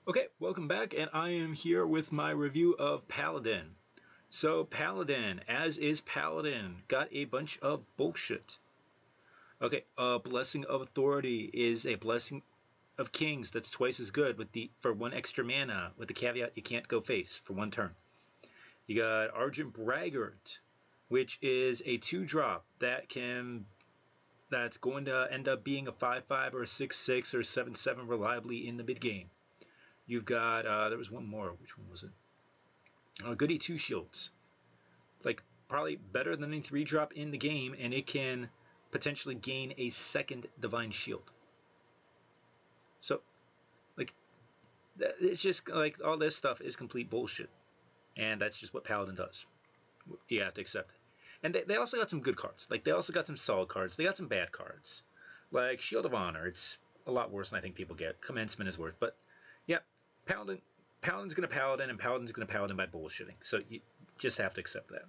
Okay, welcome back, and I am here with my review of Paladin. So, Paladin, as is Paladin, got a bunch of bullshit. Okay, Blessing of Authority is a Blessing of Kings that's twice as good for one extra mana, with the caveat you can't go face for one turn. You got Argent Braggart, which is a 2-drop that's going to end up being a 5/5 or a 6/6 or 7/7 reliably in the mid game. You've got, there was one more. Which one was it? Goody 2 shields. Like, probably better than any 3-drop in the game, and it can potentially gain a second divine shield. So, like, it's just, like, all this stuff is complete bullshit. And that's just what Paladin does. You have to accept it. And they also got some good cards. Like, they also got some solid cards. They got some bad cards. Like, Shield of Honor. It's a lot worse than I think people get. Commencement is worse. But, yeah, Paladin's going to Paladin, and Paladin's going to Paladin by bullshitting. So you just have to accept that.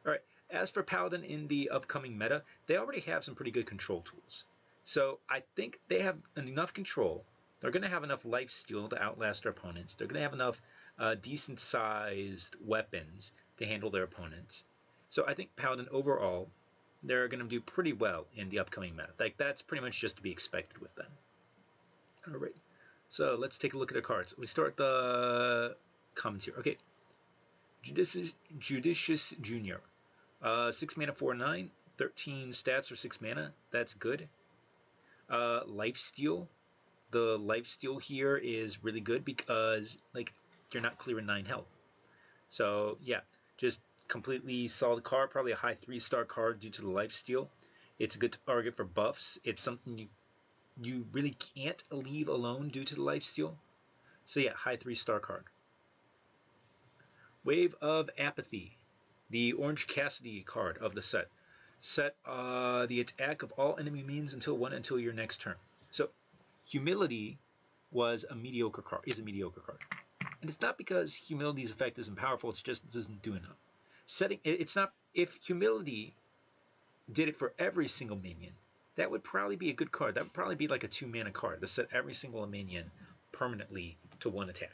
Alright, as for Paladin in the upcoming meta, they already have some pretty good control tools. So I think they have enough control. They're going to have enough lifesteal to outlast their opponents. They're going to have enough decent-sized weapons to handle their opponents. So I think Paladin overall, they're going to do pretty well in the upcoming meta. Like, that's pretty much just to be expected with them. Alright. So let's take a look at their cards. We start the comments here. Okay. Judicious Jr. 6 mana, 4/9. 13 stats for 6 mana. That's good. Lifesteal. The lifesteal here is really good because, like, you're not clearing 9 health. So, yeah. Just completely solid card. Probably a high 3-star card due to the lifesteal. It's a good target for buffs. It's something you really can't leave alone due to the lifesteal. So yeah, high 3-star card. Wave of Apathy, the Orange Cassidy card of the set. Set the attack of all enemy minions until your next turn. So Humility is a mediocre card. And it's not because Humility's effect isn't powerful, it's just it doesn't do enough. If Humility did it for every single minion, that would probably be a good card. That would probably be like a 2-mana card to set every single minion permanently to 1 attack.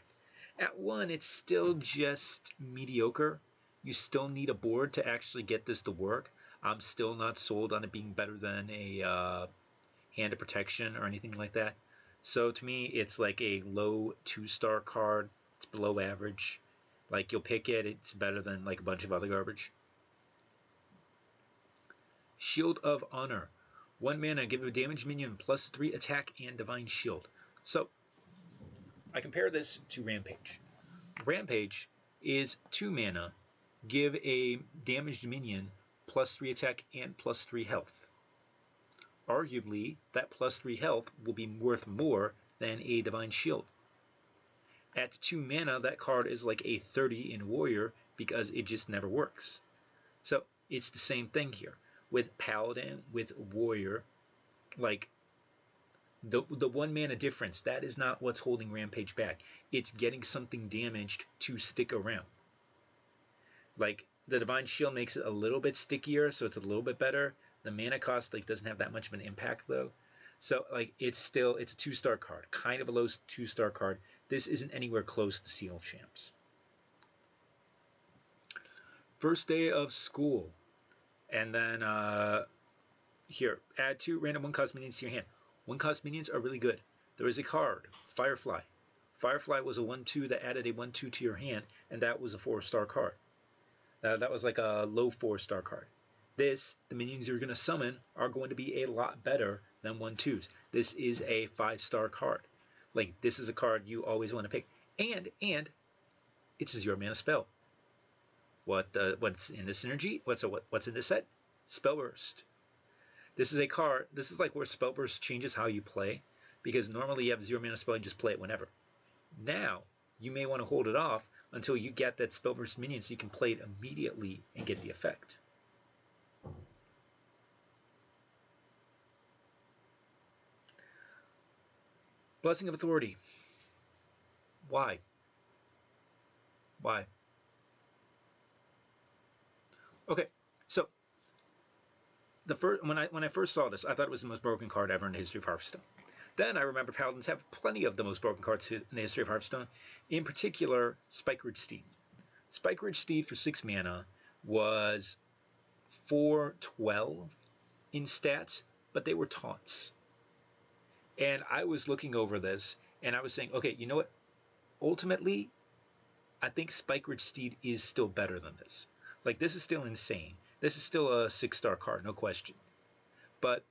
At 1, it's still just mediocre. You still need a board to actually get this to work. I'm still not sold on it being better than a Hand of Protection or anything like that. So to me, it's like a low 2-star card. It's below average. Like, you'll pick it, it's better than like a bunch of other garbage. Shield of Honor. 1 mana, give a damaged minion +3 attack and divine shield. So, I compare this to Rampage. Rampage is 2 mana, give a damaged minion +3 attack and +3 health. Arguably, that +3 health will be worth more than a divine shield. At 2 mana, that card is like a 30 in Warrior because it just never works. So, it's the same thing here. With Paladin, with Warrior, like, the 1 mana difference, that is not what's holding Rampage back. It's getting something damaged to stick around. Like, the Divine Shield makes it a little bit stickier, so it's a little bit better. The mana cost, like, doesn't have that much of an impact, though. So, like, it's a 2-star card. Kind of a low 2-star card. This isn't anywhere close to Seal of Champs. First day of school. And then, here, add 2 random 1-cost minions to your hand. 1-cost minions are really good. There is a card, Firefly. Firefly was a 1/2 that added a 1/2 to your hand, and that was a 4-star card. That was like a low 4-star card. The minions you're going to summon are going to be a lot better than 1/2s. This is a 5-star card. Like, this is a card you always want to pick. And it's a 0-mana spell. What's in this synergy? What's in this set? Spellburst. This is a card. This is like where Spellburst changes how you play, because normally you have a 0-mana spell and just play it whenever. Now you may want to hold it off until you get that Spellburst minion so you can play it immediately and get the effect. Blessing of Authority. Why? Okay, so when I first saw this, I thought it was the most broken card ever in the history of Hearthstone. Then I remember Paladins have plenty of the most broken cards in the history of Hearthstone. In particular, Spike Ridge Steed. Spike Ridge Steed for 6 mana was 412 in stats, but they were taunts. And I was looking over this, and I was saying, okay, you know what? Ultimately, I think Spike Ridge Steed is still better than this. Like, this is still insane. This is still a 6-star card, no question. But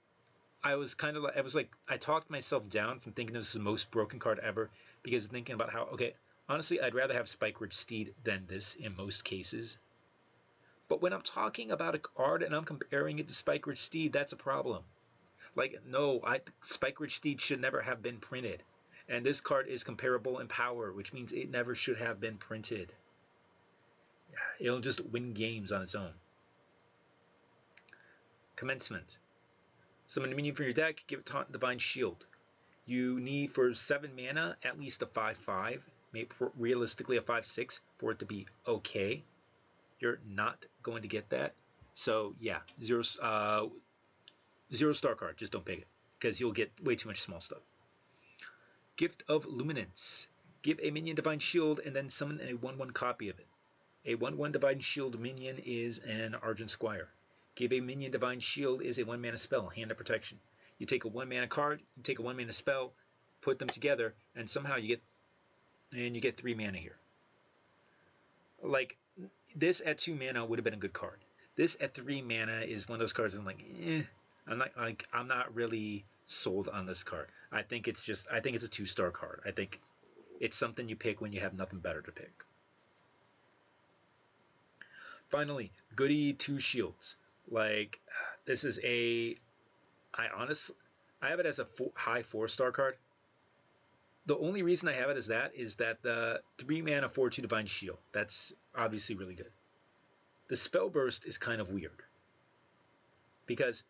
I was kind of like, I talked myself down from thinking this is the most broken card ever, because thinking about how, okay, honestly, I'd rather have Spike Ridge Steed than this in most cases. But when I'm talking about a card and I'm comparing it to Spike Ridge Steed, that's a problem. Like, no, Spike Ridge Steed should never have been printed. And this card is comparable in power, which means it never should have been printed. It'll just win games on its own. Commencement. Summon a minion from your deck, give it Taunt Divine Shield. You need for 7 mana at least a 5/5, maybe realistically a 5/6 for it to be okay. You're not going to get that. So yeah, 0-star card, just don't pick it, because you'll get way too much small stuff. Gift of Luminance. Give a minion Divine Shield and then summon a 1/1 copy of it. A 1/1 Divine Shield minion is an Argent Squire. Give a minion Divine Shield is a 1-mana spell, Hand of Protection. You take a 1-mana card, you take a 1-mana spell, put them together, and somehow you get 3 mana here. Like, this at 2 mana would have been a good card. This at 3 mana is one of those cards I'm like, I'm not really sold on this card. I think it's a 2-star card. I think it's something you pick when you have nothing better to pick. Finally, Goody 2 Shields. Like, this is I have it as a high 4-star card. The only reason I have it as that is that the 3 mana 4/2 Divine Shield. That's obviously really good. The Spell Burst is kind of weird, because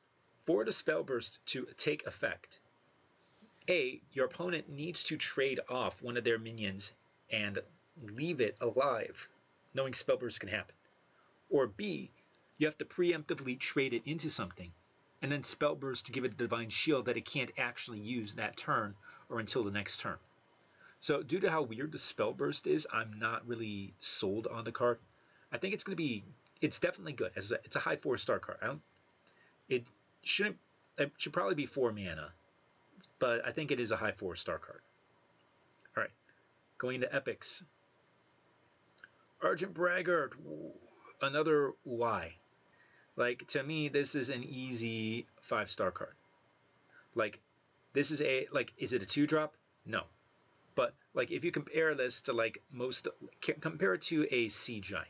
for the Spell Burst to take effect, your opponent needs to trade off one of their minions and leave it alive, knowing Spell Burst can happen. Or B, you have to preemptively trade it into something, and then Spell Burst to give it a Divine Shield that it can't actually use that turn or until the next turn. So due to how weird the Spell Burst is, I'm not really sold on the card. I think it's definitely good. It's a high 4-star card. It should probably be 4 mana, but I think it is a high 4-star card. All right, going into epics. Argent Braggart, another Y. Like, to me, this is an easy 5-star card. Like, this is is it a 2-drop? No. But like, if you compare this to compare it to a Sea Giant,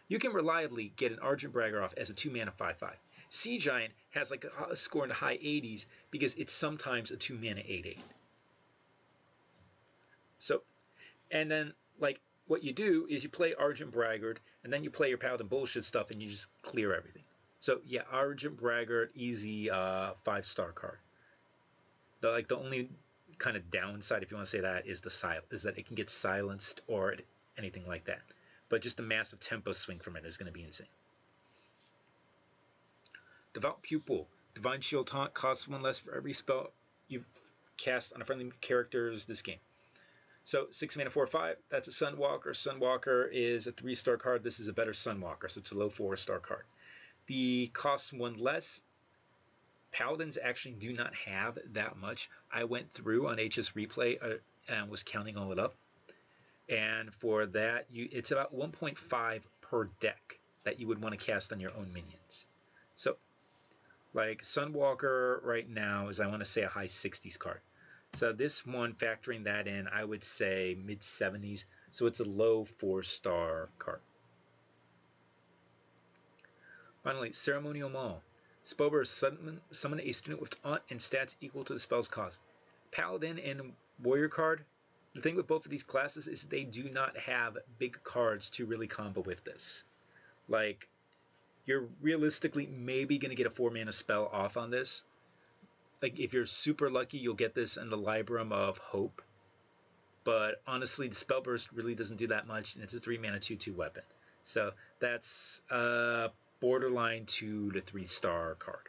you can reliably get an Argent Braggart off as a 2-mana 5/5. Sea Giant has like a score in the high 80s because it's sometimes a 2-mana 8/8. So, and then like, what you do is you play Argent Braggart, and then you play your Paladin bullshit stuff, and you just clear everything. So yeah, Argent Braggart, easy 5-star card. The only kind of downside, if you want to say that, is that it can get silenced or anything like that. But just the massive tempo swing from it is going to be insane. Devout Pupil. Divine Shield Taunt costs 1 less for every spell you cast on a friendly characters this game. So 6 mana 4/5, that's a Sunwalker. Sunwalker is a 3-star card. This is a better Sunwalker, so it's a low 4-star card. The costs 1 less. Paladins actually do not have that much. I went through on HS Replay and was counting all it up. And for that, it's about 1.5 per deck that you would want to cast on your own minions. So, like, Sunwalker right now is, I want to say, a high 60s card. So this one, factoring that in, I would say mid 70s. So it's a low 4-star card. Finally, Ceremonial Maul. Spellburst, summon a student with taunt and stats equal to the spell's cost. Paladin and Warrior card. The thing with both of these classes is they do not have big cards to really combo with this. Like, you're realistically maybe going to get a 4-mana spell off on this. Like, if you're super lucky, you'll get this in the Librum of Hope. But honestly, the Spellburst really doesn't do that much, and it's a 3-mana 2/2 weapon. So that's borderline 2 to 3-star card.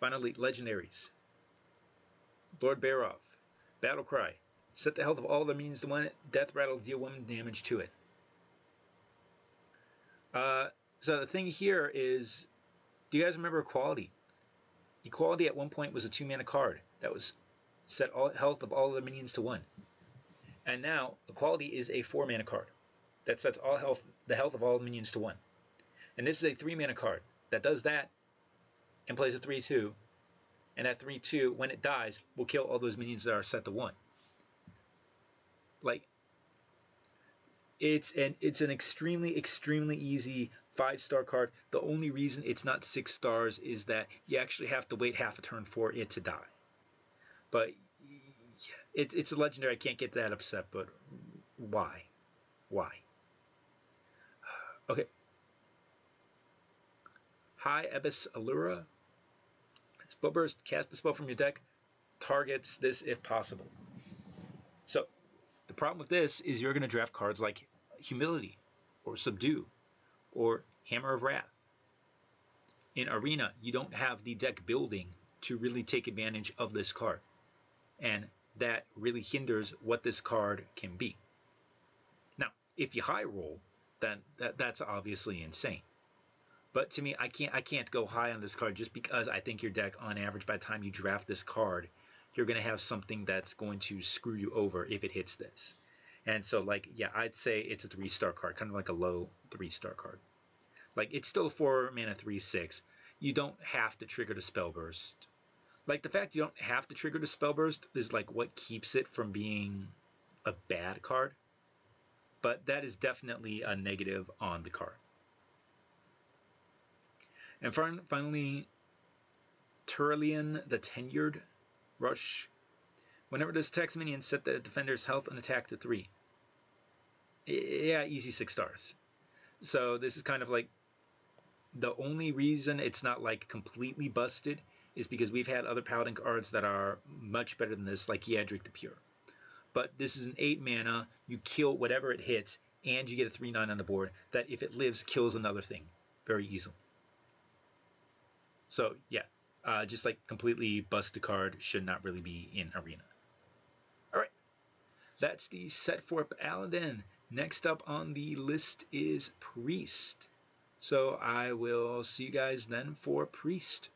Finally, legendaries. Lord Barov. Battle Cry. Set the health of all the minions to 1. Death Rattle, deal 1 damage to it. So the thing here is, do you guys remember Equality? Equality at one point was a 2-mana card that was set all health of all the minions to 1. And now Equality is a 4-mana card that sets all the health of all the minions to 1. And this is a 3-mana card that does that and plays a 3/2. And that 3/2, when it dies, will kill all those minions that are set to 1. Like, it's an extremely easy 5-star card. The only reason it's not 6 stars is that you actually have to wait half a turn for it to die. But yeah, it's a legendary. I can't get that upset. But why? Okay. High ebis allura. Spell burst. Cast the spell from your deck. Targets this if possible. So the problem with this is you're going to draft cards like Humility or Subdue or Hammer of Wrath. In Arena, you don't have the deck building to really take advantage of this card. And that really hinders what this card can be. Now, if you high roll, then that's obviously insane. But to me, I can't go high on this card just because I think your deck, on average, by the time you draft this card, you're going to have something that's going to screw you over if it hits this. And so, like, yeah, I'd say it's a 3-star card, kind of like a low 3-star card. Like, it's still a 4-mana 3/6. You don't have to trigger the spell burst. Like, the fact you don't have to trigger the spell burst is like what keeps it from being a bad card. But that is definitely a negative on the card. And finally, Turlian, the Tenured Rush. Whenever this attacks minion, set the defender's health and attack to 3. Yeah, easy 6 stars. So this is kind of like, the only reason it's not like completely busted is because we've had other Paladin cards that are much better than this, like Yadric the Pure. But this is an 8-mana, you kill whatever it hits, and you get a 3/9 on the board that, if it lives, kills another thing very easily. So yeah, just like completely busted card, should not really be in Arena. Alright, that's the set for Paladin. Next up on the list is Priest. So I will see you guys then for Priest.